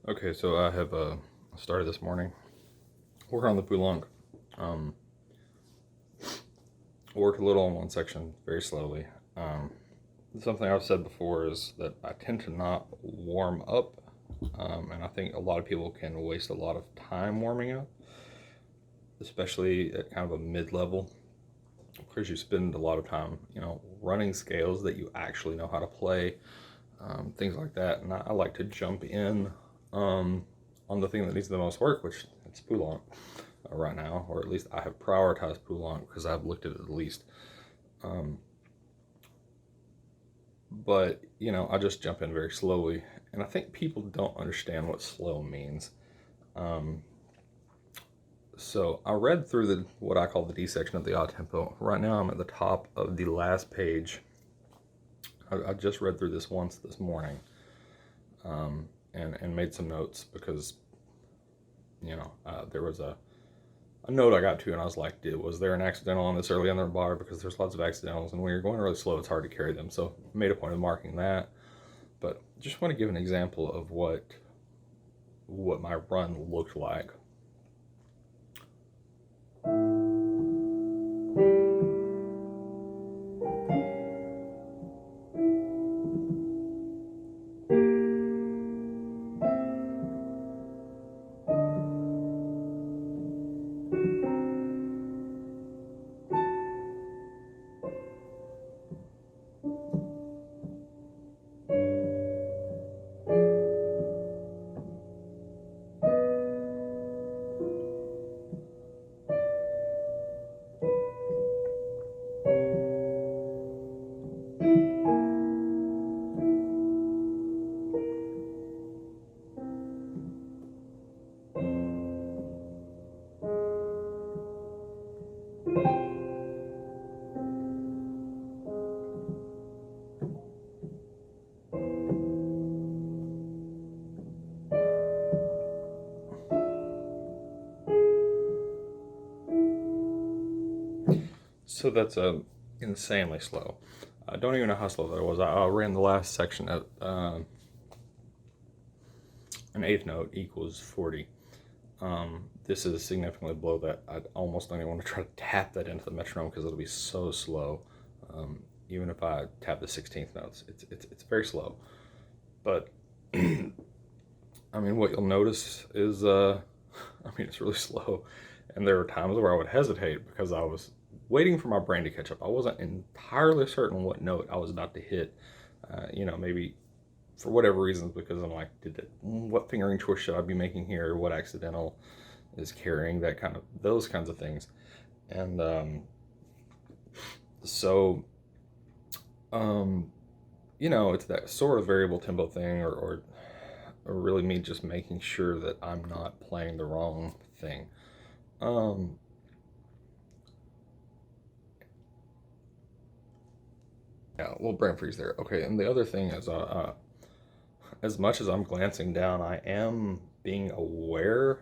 Okay, so I have started this morning working on the Poulenc. Um, worked a little on one section very slowly. Um, Something I've said before is that I tend to not warm up, and I think a lot of people can waste a lot of time warming up, especially at kind of a mid-level, because you spend a lot of time, running scales that you actually know how to play, things like that. And I like to jump in um, on the thing that needs the most work, which it's Poulenc right now, or at least I have prioritized Poulenc because I've looked at it the least. Um, but I just jump in very slowly, and I think people don't understand what slow means. Um, so I read through the what I call the D section of the odd tempo. Right now, I'm at the top of the last page. I just read through this once this morning, and made some notes because there was a note I got to, and I was like, was there an accidental on this early on the bar? Because there's lots of accidentals, and when you're going really slow, it's hard to carry them. So I made a point of marking that. But just want to give an example of what my run looked like. So that's insanely slow. I don't even know how slow that was. I ran the last section at an eighth note equals 40. This is significantly below that. I almost don't even want to try to tap that into the metronome because it'll be so slow. Even if I tap the 16th notes, it's very slow. But I mean, what you'll notice is, it's really slow, and there were times where I would hesitate because I was waiting for my brain to catch up. I wasn't entirely certain what note I was about to hit. Maybe for whatever reasons, because I'm like, what fingering choice should I be making here? What accidental is carrying that those kinds of things, and so it's that sort of variable tempo thing, or really me just making sure that I'm not playing the wrong thing. Um, yeah, a little brain freeze there. Okay, and the other thing is, as much as I'm glancing down, I am being aware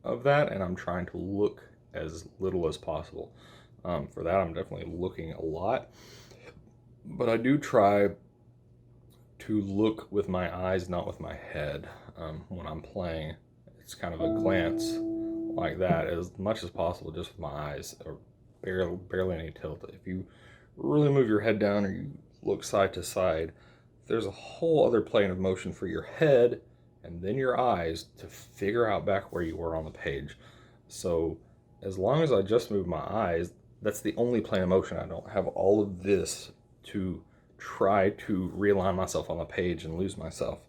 of that, and I'm trying to look as little as possible. For that, I'm definitely looking a lot, but I do try to look with my eyes, not with my head, when I'm playing. It's kind of a glance like that as much as possible, just with my eyes, or barely any tilt. If you really move your head down or you look side to side, there's a whole other plane of motion for your head and then your eyes to figure out back where you were on the page. So as long as I just move my eyes, that's the only plane of motion. I don't have all of this to try to realign myself on the page and lose myself.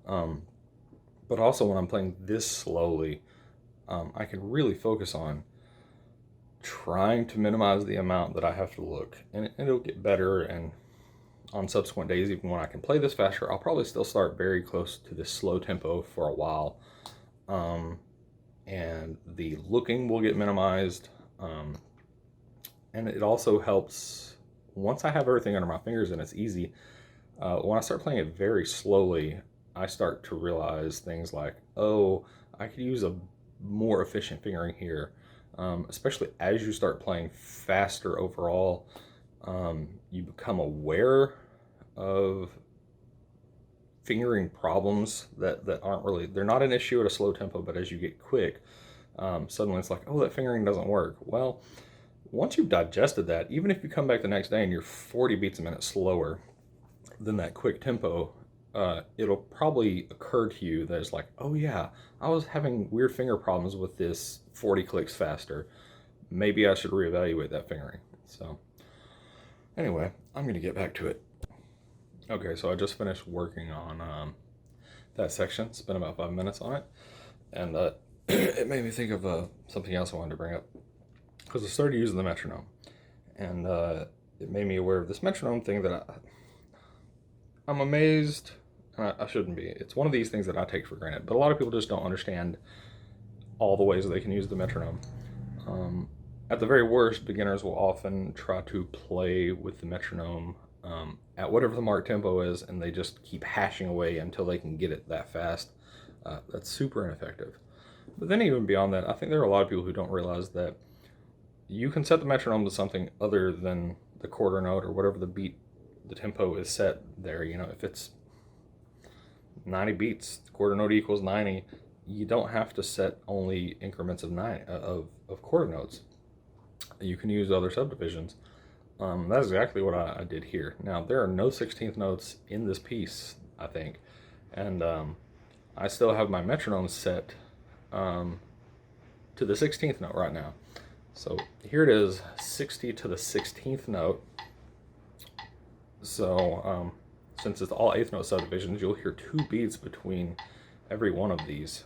Um, but also when I'm playing this slowly, I can really focus on trying to minimize the amount that I have to look, and it'll get better. And on subsequent days, even when I can play this faster, I'll probably still start very close to this slow tempo for a while, and the looking will get minimized. And it also helps once I have everything under my fingers and it's easy. When I start playing it very slowly, I start to realize things like, oh, I could use a more efficient fingering here. Especially as you start playing faster overall, you become aware of fingering problems that aren't really, they're not an issue at a slow tempo, but as you get quick, suddenly it's like, oh, that fingering doesn't work. Well, once you've digested that, even if you come back the next day and you're 40 beats a minute slower than that quick tempo, it'll probably occur to you that it's like, oh yeah, I was having weird finger problems with this 40 clicks faster. Maybe I should reevaluate that fingering. So anyway, I'm going to get back to it. Okay, so I just finished working on that section. Spent about 5 minutes on it. And it made me think of something else I wanted to bring up. Because I started using the metronome. And it made me aware of this metronome thing that I'm amazed. I shouldn't be. It's one of these things that I take for granted. But a lot of people just don't understand all the ways that they can use the metronome. At the very worst, beginners will often try to play with the metronome at whatever the marked tempo is, and they just keep hashing away until they can get it that fast. That's super ineffective. But then even beyond that, I think there are a lot of people who don't realize that you can set the metronome to something other than the quarter note or whatever the beat, the tempo is set there. You know, if it's 90 beats, the quarter note equals 90, you don't have to set only increments of of quarter notes. You can use other subdivisions. That's exactly what I did here. Now, there are no 16th notes in this piece, I think, and I still have my metronome set to the 16th note right now. So here it is, 60 to the 16th note. So since it's all 8th note subdivisions, you'll hear 2 beats between every one of these.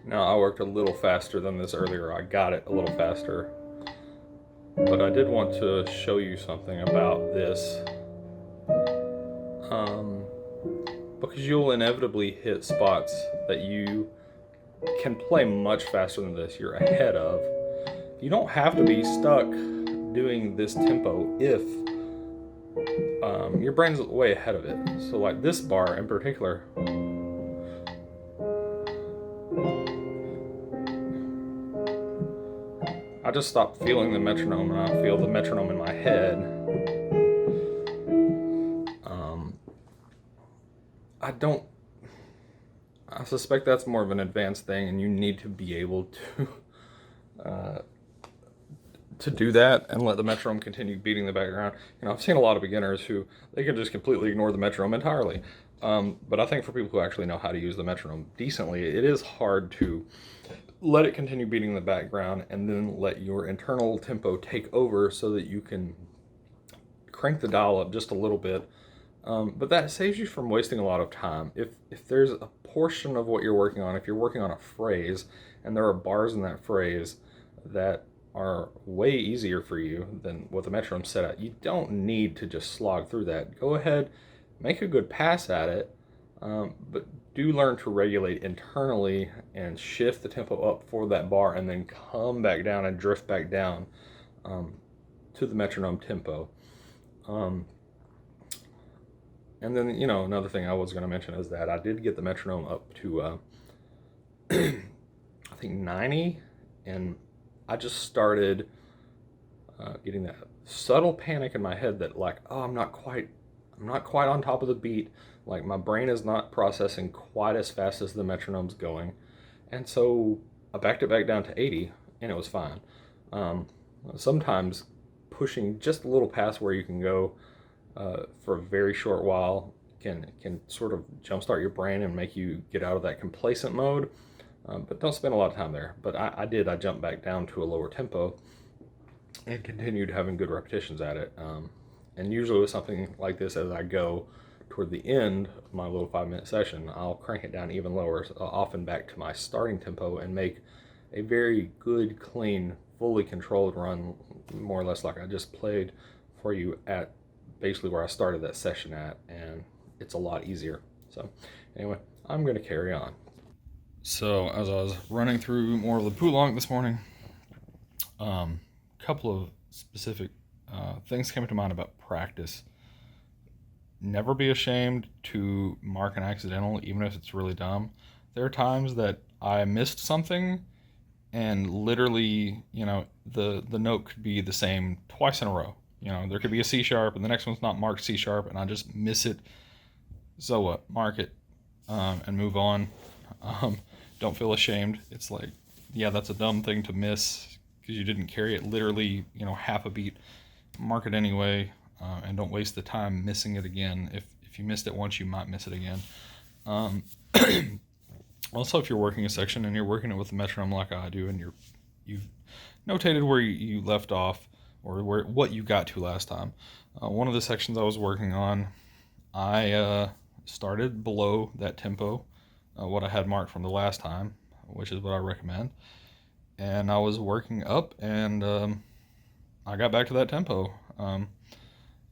Now, I worked a little faster than this earlier. I got it a little faster. But I did want to show you something about this. Because you'll inevitably hit spots that you can play much faster than this, you're ahead of. You don't have to be stuck doing this tempo if your brain's way ahead of it. So like this bar in particular, I just stopped feeling the metronome and I feel the metronome in my head. I suspect that's more of an advanced thing, and you need to be able to do that and let the metronome continue beating the background. You know, I've seen a lot of beginners who they can just completely ignore the metronome entirely. But I think for people who actually know how to use the metronome decently, it is hard to let it continue beating in the background and then let your internal tempo take over so that you can crank the dial up just a little bit. But that saves you from wasting a lot of time. If there's a portion of what you're working on, if you're working on a phrase and there are bars in that phrase that are way easier for you than what the metronome's set at, you don't need to just slog through that. Go ahead, make a good pass at it, but do learn to regulate internally and shift the tempo up for that bar and then come back down and drift back down to the metronome tempo. And then, you know, another thing I was going to mention is that I did get the metronome up to, I think 90, and I just started getting that subtle panic in my head that like, oh, I'm not quite on top of the beat. Like my brain is not processing quite as fast as the metronome's going. And so I backed it back down to 80 and it was fine. Sometimes pushing just a little past where you can go for a very short while can sort of jumpstart your brain and make you get out of that complacent mode. But don't spend a lot of time there. But I jumped back down to a lower tempo and continued having good repetitions at it. And usually with something like this, as I go toward the end of my little 5-minute session, I'll crank it down even lower, often back to my starting tempo, and make a very good, clean, fully controlled run, more or less like I just played for you at basically where I started that session at, and it's a lot easier. So anyway, I'm going to carry on. So as I was running through more of the Poulenc this morning, a couple of specific things came to mind about practice never be ashamed to mark an accidental, even if it's really dumb. There are times that I missed something and literally, the note could be the same twice in a row. There could be a C sharp and the next one's not marked C sharp and I just miss it. So what? Mark it, and move on. Don't feel ashamed. It's like, yeah, that's a dumb thing to miss because you didn't carry it literally, half a beat. Mark it anyway, and don't waste the time missing it again. If you missed it once, you might miss it again. Also, if you're working a section and you're working it with a metronome like I do, and you've notated where you left off or what you got to last time. One of the sections I was working on, I started below that tempo, what I had marked from the last time, which is what I recommend. And I was working up, and I got back to that tempo.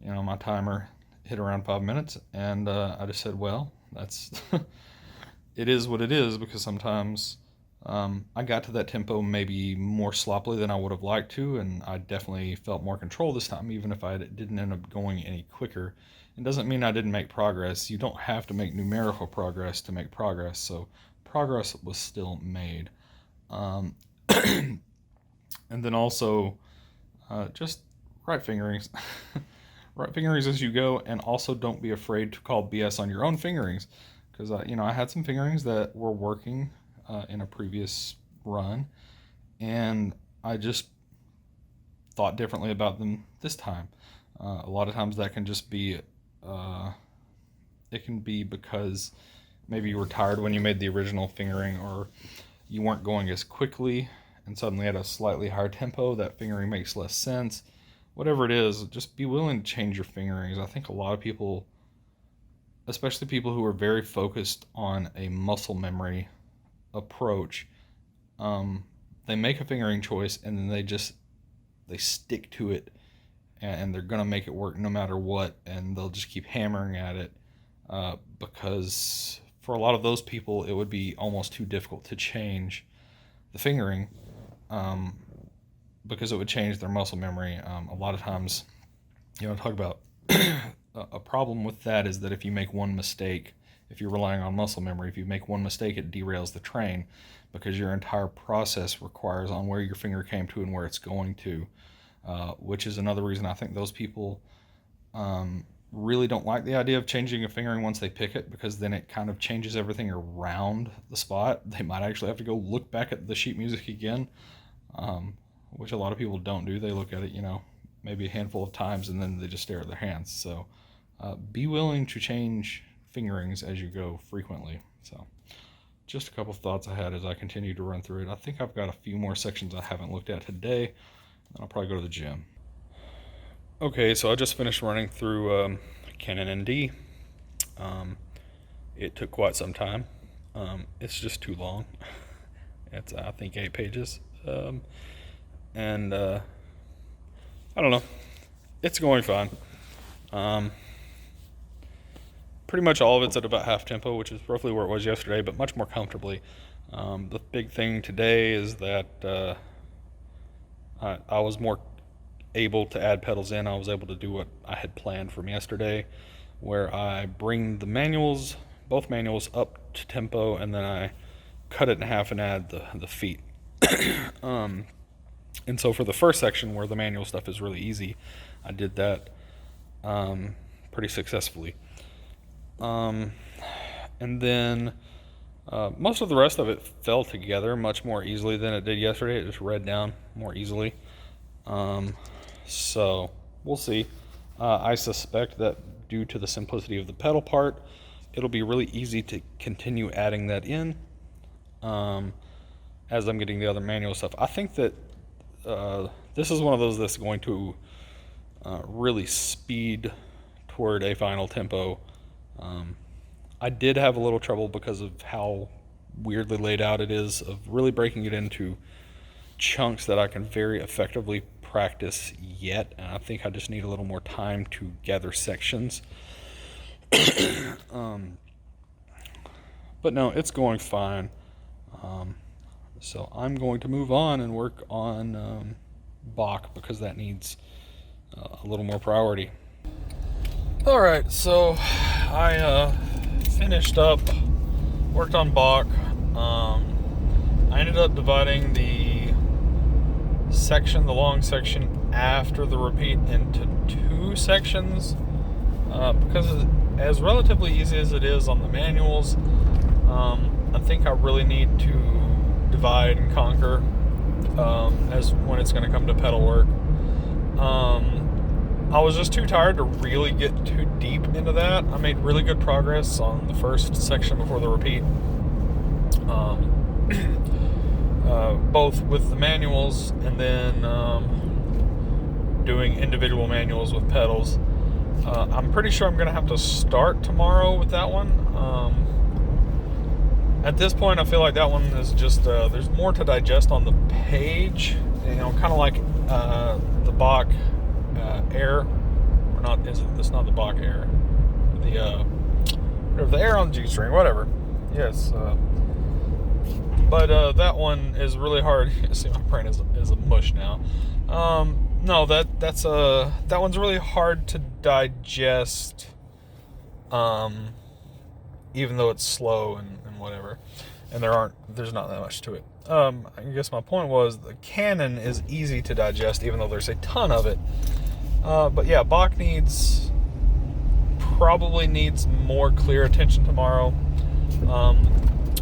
My timer hit around 5 minutes, and I just said, well, that's it is what it is, because sometimes I got to that tempo maybe more sloppily than I would have liked to, and I definitely felt more control this time, even if I didn't end up going any quicker. It doesn't mean I didn't make progress. You don't have to make numerical progress to make progress, so progress was still made. And then also, just right fingerings. Right fingerings as you go, and also don't be afraid to call BS on your own fingerings. Because, I had some fingerings that were working in a previous run, and I just thought differently about them this time. A lot of times that can just be, it can be because maybe you were tired when you made the original fingering, or you weren't going as quickly, and suddenly at a slightly higher tempo, that fingering makes less sense. Whatever it is, just be willing to change your fingerings. I think a lot of people, especially people who are very focused on a muscle memory approach, they make a fingering choice and then they stick to it, and they're gonna make it work no matter what, and they'll just keep hammering at it, because for a lot of those people it would be almost too difficult to change the fingering, because it would change their muscle memory. A lot of times, talk about a problem with that is that if you make one mistake, if you're relying on muscle memory, if you make one mistake, it derails the train, because your entire process requires on where your finger came to and where it's going to, which is another reason I think those people really don't like the idea of changing a fingering once they pick it, because then it kind of changes everything around the spot. They might actually have to go look back at the sheet music again, which a lot of people don't do. They look at it, maybe a handful of times, and then they just stare at their hands. So be willing to change fingerings as you go frequently. So just a couple of thoughts I had as I continue to run through it. I think I've got a few more sections I haven't looked at today, and I'll probably go to the gym. Okay, so I just finished running through Canon ND. It took quite some time. It's just too long. It's, I think, 8 pages. And I don't know. It's going fine. Pretty much all of it's at about half tempo, which is roughly where it was yesterday, but much more comfortably. The big thing today is that I was more able to add pedals in. I was able to do what I had planned from yesterday, where I bring the manuals, both manuals, up to tempo, and then I cut it in half and add the feet. And so for the first section, where the manual stuff is really easy, I did that pretty successfully. And then most of the rest of it fell together much more easily than it did yesterday. It just read down more easily. So we'll see. I suspect that due to the simplicity of the pedal part, it'll be really easy to continue adding that in as I'm getting the other manual stuff. I think that this is one of those that's going to really speed toward a final tempo. I did have a little trouble because of how weirdly laid out it is, of really breaking it into chunks that I can very effectively practice yet, and I think I just need a little more time to gather sections. But no, it's going fine. So I'm going to move on and work on Bach, because that needs a little more priority. Alright, so I finished up, worked on Bach. I ended up dividing the long section after the repeat, into two sections, because as relatively easy as it is on the manuals, I think I really need to divide and conquer, as when it's going to come to pedal work. I was just too tired to really get too deep into that. I made really good progress on the first section before the repeat, both with the manuals and then doing individual manuals with pedals. I'm pretty sure I'm going to have to start tomorrow with that one. At this point, I feel like that one is just, there's more to digest on the page, kind of like the Bach Air, or not? It's not the Bach Air, the Air on the G string, whatever. Yes, but that one is really hard. See, my brain is a mush now. No, that one's really hard to digest. Even though it's slow and whatever, and there's not that much to it. I guess my point was the canon is easy to digest, even though there's a ton of it. But yeah, Bach probably needs more clear attention tomorrow.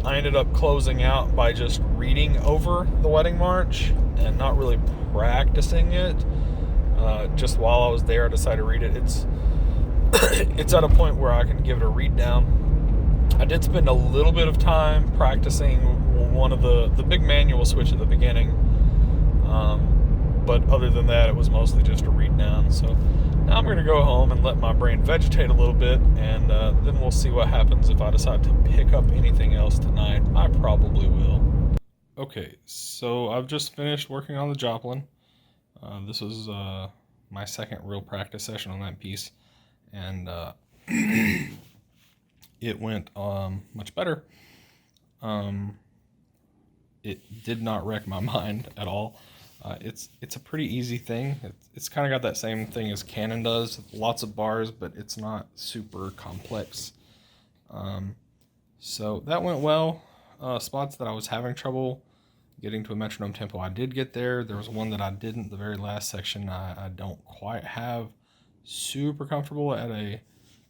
I ended up closing out by just reading over the Wedding March and not really practicing it. Just while I was there, I decided to read it. It's at a point where I can give it a read down. I did spend a little bit of time practicing one of the big manual switch at the beginning, but other than that, it was mostly just a read down. So now I'm going to go home and let my brain vegetate a little bit, and then we'll see what happens if I decide to pick up anything else tonight. I probably will. Okay, so I've just finished working on the Joplin. This was my second real practice session on that piece, and it went much better. It did not wreck my mind at all. It's a pretty easy thing. It's kind of got that same thing as Canon does, lots of bars, but it's not super complex. So that went well. Spots that I was having trouble getting to a metronome tempo, I did get there. There was one that I didn't. The very last section, I don't quite have super comfortable at a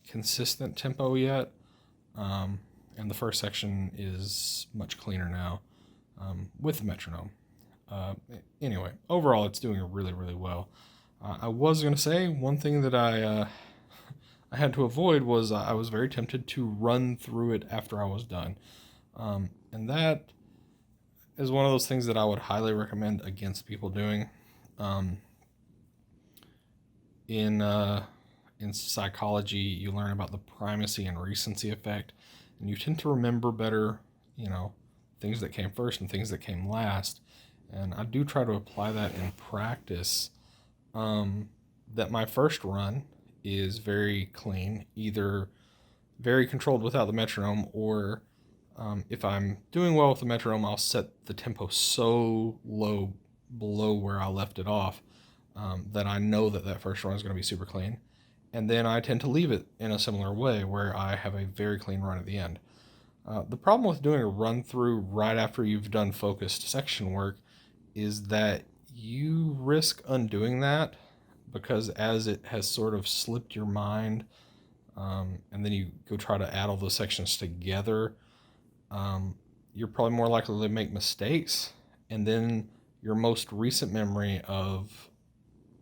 consistent tempo yet. And the first section is much cleaner now, with the metronome. Anyway, overall, it's doing really, really well. I was going to say one thing that I had to avoid was I was very tempted to run through it after I was done. And that is one of those things that I would highly recommend against people doing. In psychology, you learn about the primacy and recency effect, and you tend to remember better, things that came first and things that came last. And I do try to apply that in practice. That my first run is very clean, either very controlled without the metronome, or if I'm doing well with the metronome, I'll set the tempo so low below where I left it off, that I know that first run is going to be super clean. And then I tend to leave it in a similar way where I have a very clean run at the end. The problem with doing a run through right after you've done focused section work is that you risk undoing that, because as it has sort of slipped your mind, and then you go try to add all those sections together, you're probably more likely to make mistakes, and then your most recent memory of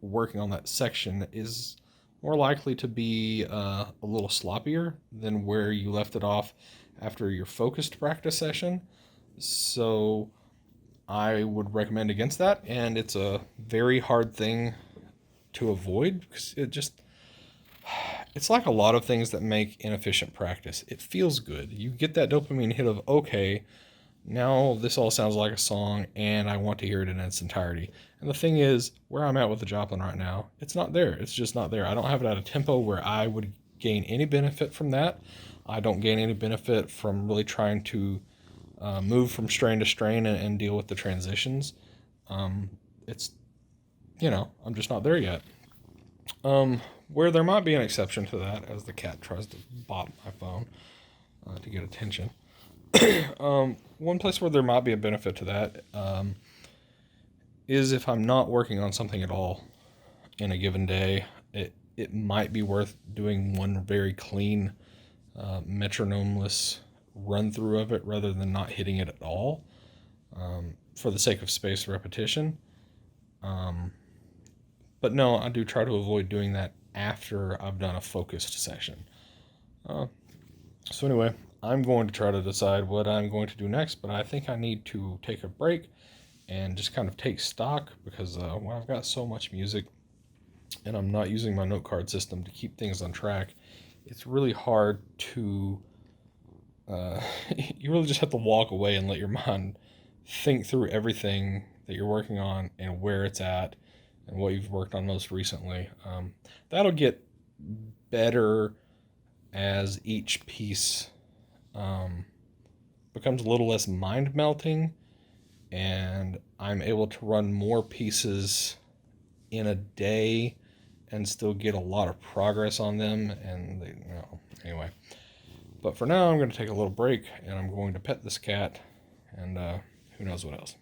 working on that section is more likely to be a little sloppier than where you left it off after your focused practice session. So I would recommend against that, and it's a very hard thing to avoid, because it's like a lot of things that make inefficient practice. It feels good. You get that dopamine hit of, okay, now this all sounds like a song and I want to hear it in its entirety. And the thing is, where I'm at with the Joplin right now, it's not there. It's just not there. I don't have it at a tempo where I would gain any benefit from that. I don't gain any benefit from really trying to move from strain to strain and deal with the transitions. It's, I'm just not there yet. where there might be an exception to that, as the cat tries to bop my phone to get attention. One place where there might be a benefit to that is if I'm not working on something at all in a given day, it might be worth doing one very clean, metronomeless run through of it rather than not hitting it at all, for the sake of spaced repetition. But no, I do try to avoid doing that after I've done a focused session. So anyway, I'm going to try to decide what I'm going to do next, but I think I need to take a break and just kind of take stock, because when I've got so much music and I'm not using my note card system to keep things on track, it's really hard to, you really just have to walk away and let your mind think through everything that you're working on and where it's at and what you've worked on most recently. That'll get better as each piece becomes a little less mind melting, and I'm able to run more pieces in a day and still get a lot of progress on them. And anyway, but for now, I'm going to take a little break and I'm going to pet this cat, and who knows what else.